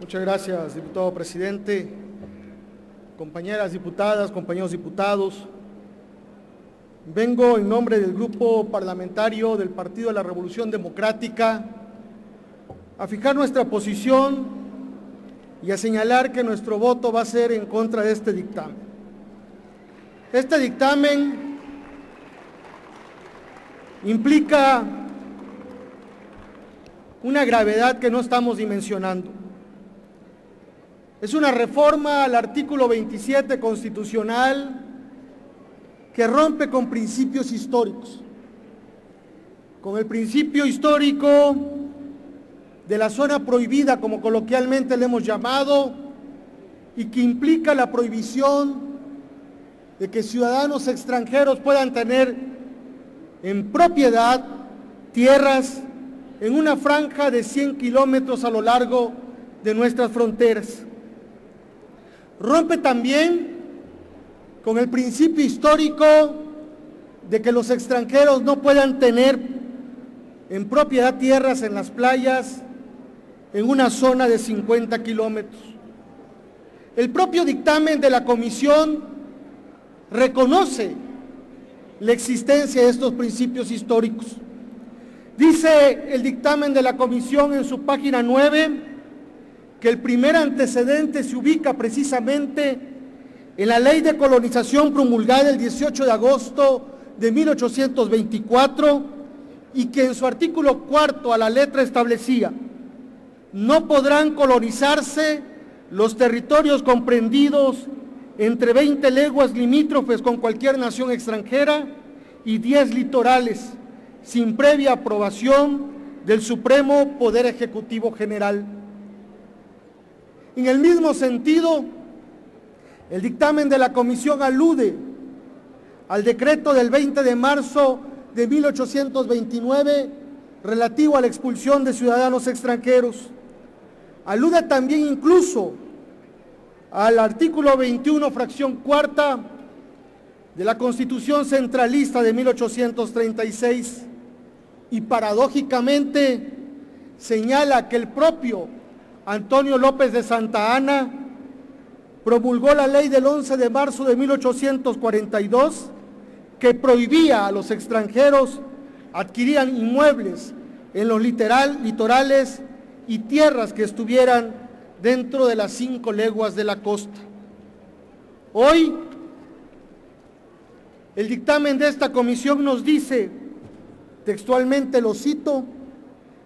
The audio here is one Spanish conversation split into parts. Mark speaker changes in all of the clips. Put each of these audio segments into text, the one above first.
Speaker 1: Muchas gracias, diputado presidente, compañeras diputadas, compañeros diputados. Vengo en nombre del grupo parlamentario del Partido de la Revolución Democrática a fijar nuestra posición y a señalar que nuestro voto va a ser en contra de este dictamen. Este dictamen implica una gravedad que no estamos dimensionando. Es una reforma al artículo 27 constitucional que rompe con principios históricos, con el principio histórico de la zona prohibida, como coloquialmente le hemos llamado, y que implica la prohibición de que ciudadanos extranjeros puedan tener en propiedad tierras en una franja de 100 kilómetros a lo largo de nuestras fronteras. Rompe también con el principio histórico de que los extranjeros no puedan tener en propiedad tierras en las playas en una zona de 50 kilómetros. El propio dictamen de la comisión reconoce la existencia de estos principios históricos. Dice el dictamen de la comisión en su página 9 que el primer antecedente se ubica precisamente en la Ley de Colonización promulgada el 18 de agosto de 1824 y que en su artículo 4 a la letra establecía: no podrán colonizarse los territorios comprendidos entre 20 leguas limítrofes con cualquier nación extranjera y 10 litorales, sin previa aprobación del Supremo Poder Ejecutivo General. En el mismo sentido, el dictamen de la comisión alude al decreto del 20 de marzo de 1829 relativo a la expulsión de ciudadanos extranjeros. Alude también incluso al artículo 21, fracción cuarta de la Constitución Centralista de 1836 y paradójicamente señala que el propio Antonio López de Santa Anna promulgó la ley del 11 de marzo de 1842 que prohibía a los extranjeros adquirir inmuebles en los litorales y tierras que estuvieran dentro de las 5 leguas de la costa. Hoy, el dictamen de esta comisión nos dice, textualmente lo cito,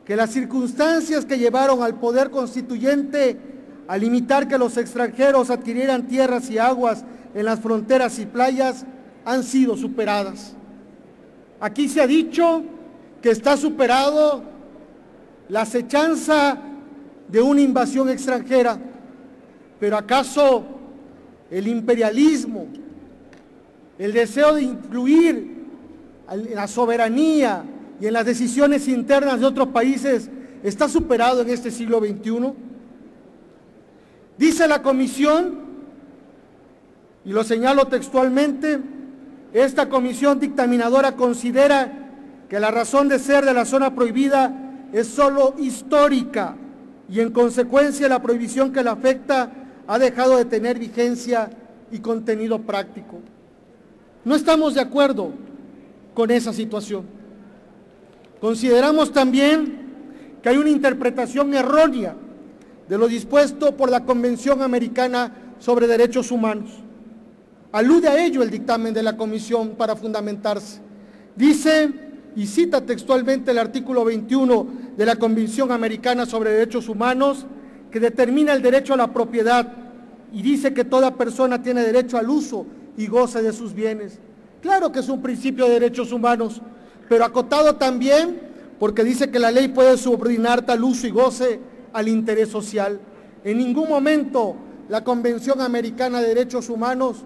Speaker 1: que las circunstancias que llevaron al Poder Constituyente a limitar que los extranjeros adquirieran tierras y aguas en las fronteras y playas han sido superadas. Aquí se ha dicho que está superado la acechanza de una invasión extranjera, pero ¿acaso el imperialismo, el deseo de influir en la soberanía y en las decisiones internas de otros países está superado en este siglo XXI? Dice la comisión, y lo señalo textualmente, esta comisión dictaminadora considera que la razón de ser de la zona prohibida es solo histórica y en consecuencia la prohibición que la afecta ha dejado de tener vigencia y contenido práctico. No estamos de acuerdo con esa situación. Consideramos también que hay una interpretación errónea de lo dispuesto por la Convención Americana sobre Derechos Humanos. Alude a ello el dictamen de la comisión para fundamentarse. Dice, y cita textualmente el artículo 21 de la Convención Americana sobre Derechos Humanos, que determina el derecho a la propiedad y dice que toda persona tiene derecho al uso y goce de sus bienes. Claro que es un principio de derechos humanos, pero acotado también porque dice que la ley puede subordinar tal uso y goce al interés social. En ningún momento la Convención Americana de Derechos Humanos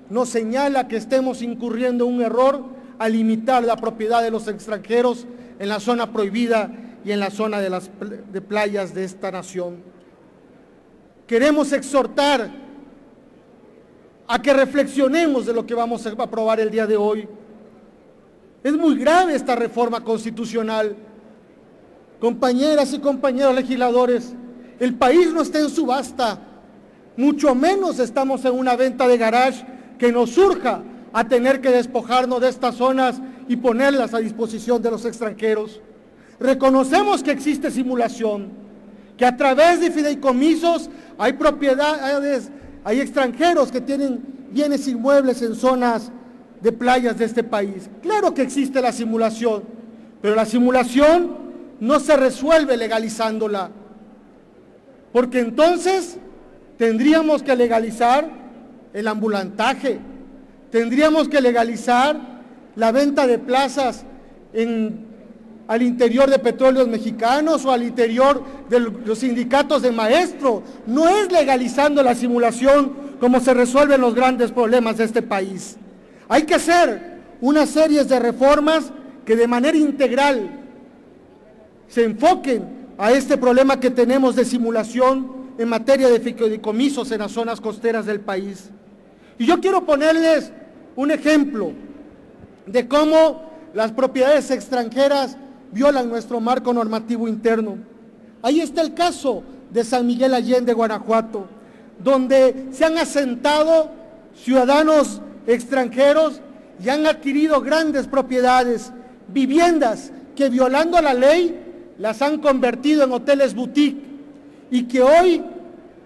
Speaker 1: nos señala que estemos incurriendo en un error al limitar la propiedad de los extranjeros en la zona prohibida y en la zona de playas de esta nación. Queremos exhortar a que reflexionemos de lo que vamos a aprobar el día de hoy. Es muy grave esta reforma constitucional. Compañeras y compañeros legisladores, El país no está en subasta, mucho menos estamos en una venta de garage que nos surja a tener que despojarnos de estas zonas y ponerlas a disposición de los extranjeros. Reconocemos que existe simulación, que a través de fideicomisos hay propiedades, hay extranjeros que tienen bienes inmuebles en zonas de playas de este país. Claro que existe la simulación, pero la simulación no se resuelve legalizándola, porque entonces tendríamos que legalizar el ambulantaje, tendríamos que legalizar la venta de plazas al interior de Petróleos Mexicanos o al interior de los sindicatos de maestros. No es legalizando la simulación como se resuelven los grandes problemas de este país. Hay que hacer una serie de reformas que de manera integral se enfoquen a este problema que tenemos de simulación en materia de fideicomisos en las zonas costeras del país. Y yo quiero ponerles un ejemplo de cómo las propiedades extranjeras violan nuestro marco normativo interno. Ahí está el caso de San Miguel Allende, Guanajuato, donde se han asentado ciudadanos extranjeros y han adquirido grandes propiedades, viviendas que violando la ley las han convertido en hoteles boutique y que hoy,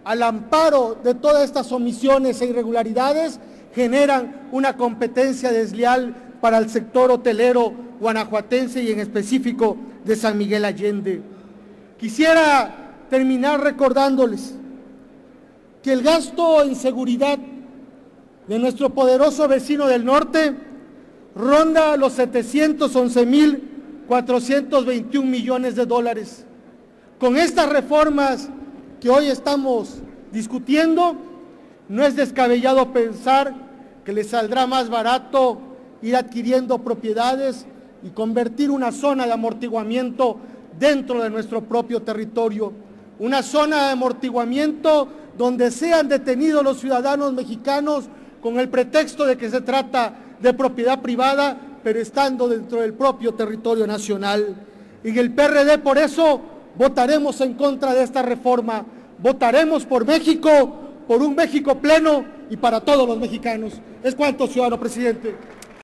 Speaker 1: al amparo de todas estas omisiones e irregularidades, generan una competencia desleal para el sector hotelero guanajuatense y en específico de San Miguel Allende. Quisiera terminar recordándoles que el gasto en seguridad de nuestro poderoso vecino del norte ronda los 711,421 millones de dólares. Con estas reformas que hoy estamos discutiendo, no es descabellado pensar que les saldrá más barato ir adquiriendo propiedades y convertir una zona de amortiguamiento dentro de nuestro propio territorio, una zona de amortiguamiento donde sean detenidos los ciudadanos mexicanos con el pretexto de que se trata de propiedad privada, pero estando dentro del propio territorio nacional. En el PRD por eso votaremos en contra de esta reforma, votaremos por México, por un México pleno y para todos los mexicanos. Es cuanto, ciudadano presidente.